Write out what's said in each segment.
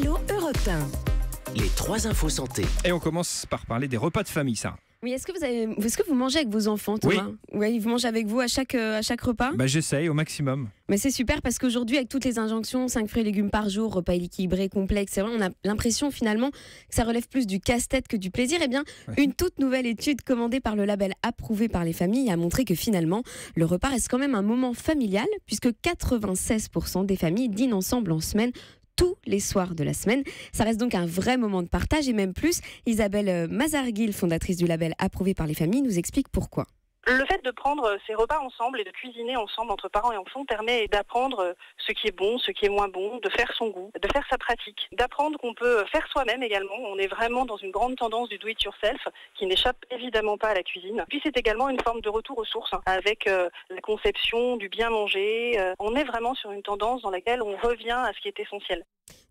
Allo Europe 1. Les 3 infos santé. Et on commence par parler des repas de famille, ça. Oui, est-ce que vous mangez avec vos enfants, Thomas? Oui, vous mangez avec vous à chaque repas? J'essaye au maximum. Mais c'est super parce qu'aujourd'hui, avec toutes les injonctions, 5 fruits et légumes par jour, repas équilibré, complexe, c'est vrai, on a l'impression finalement que ça relève plus du casse-tête que du plaisir. Eh bien, une toute nouvelle étude commandée par le label Approuvé par les familles a montré que finalement, le repas reste quand même un moment familial puisque 96% des familles dînent ensemble en semaine, tous les soirs de la semaine. Ça reste donc un vrai moment de partage et même plus. Isabelle Mazarguil, fondatrice du label Approuvé par les familles, nous explique pourquoi. Le fait de prendre ces repas ensemble et de cuisiner ensemble entre parents et enfants permet d'apprendre ce qui est bon, ce qui est moins bon, de faire son goût, de faire sa pratique, d'apprendre qu'on peut faire soi-même également. On est vraiment dans une grande tendance du do-it-yourself qui n'échappe évidemment pas à la cuisine. Puis c'est également une forme de retour aux sources avec la conception du bien manger. On est vraiment sur une tendance dans laquelle on revient à ce qui est essentiel.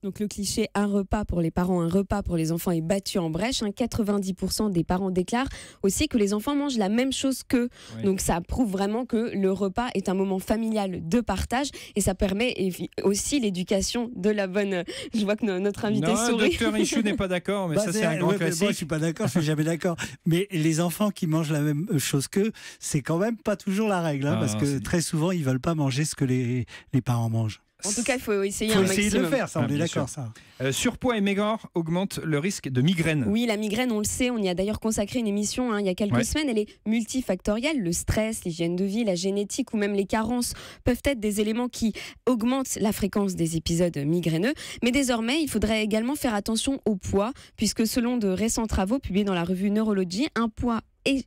Donc le cliché un repas pour les parents, un repas pour les enfants est battu en brèche. 90% des parents déclarent aussi que les enfants mangent la même chose qu'eux. Oui. Donc ça prouve vraiment que le repas est un moment familial de partage et ça permet aussi l'éducation de la bonne... Je vois que notre invité sourit. Docteur Michou n'est pas d'accord, mais ça c'est un grand classique. Moi je suis pas d'accord, je suis jamais d'accord. Mais les enfants qui mangent la même chose qu'eux, c'est quand même pas toujours la règle, parce que très souvent ils veulent pas manger ce que les parents mangent. En tout cas, il faut essayer un maximum. Il faut essayer de le faire, ça, on est d'accord. Ça. Surpoids et maigre augmentent le risque de migraine. Oui, la migraine, on le sait, on y a d'ailleurs consacré une émission il y a quelques semaines. Elle est multifactorielle. Le stress, l'hygiène de vie, la génétique ou même les carences peuvent être des éléments qui augmentent la fréquence des épisodes migraineux. Mais désormais, il faudrait également faire attention au poids, puisque selon de récents travaux publiés dans la revue Neurology, un poids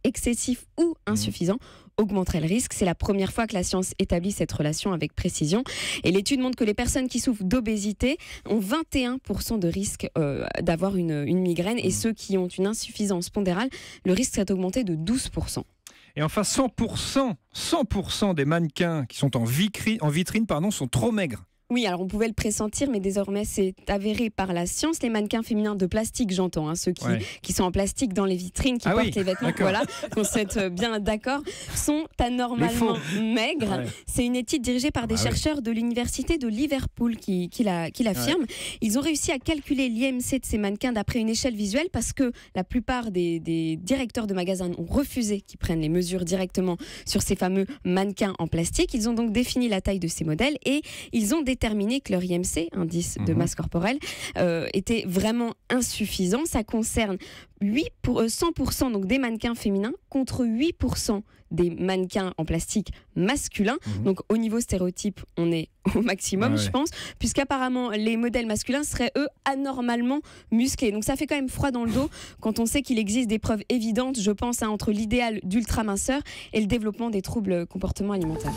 excessif ou insuffisant augmenterait le risque. C'est la première fois que la science établit cette relation avec précision. Et l'étude montre que les personnes qui souffrent d'obésité ont 21% de risque d'avoir une migraine et ceux qui ont une insuffisance pondérale, le risque serait augmenté de 12%. Et enfin, 100% des mannequins qui sont en vitrine sont trop maigres. Oui, alors on pouvait le pressentir, mais désormais c'est avéré par la science. Les mannequins féminins de plastique, j'entends, ceux qui sont en plastique dans les vitrines, qui portent les vêtements, qu'on soit bien d'accord, sont anormalement maigres. C'est une étude dirigée par des chercheurs de l'université de Liverpool qui l'affirme. Ils ont réussi à calculer l'IMC de ces mannequins d'après une échelle visuelle parce que la plupart des directeurs de magasins ont refusé qu'ils prennent les mesures directement sur ces fameux mannequins en plastique. Ils ont donc défini la taille de ces modèles et ils ont déterminé que leur IMC, indice de masse corporelle, était vraiment insuffisant. Ça concerne 100% donc des mannequins féminins contre 8% des mannequins en plastique masculins. Donc au niveau stéréotype, on est au maximum, je pense, puisqu'apparemment les modèles masculins seraient eux anormalement musclés. Donc ça fait quand même froid dans le dos quand on sait qu'il existe des preuves évidentes, je pense, entre l'idéal d'ultra minceur et le développement des troubles comportement alimentaires.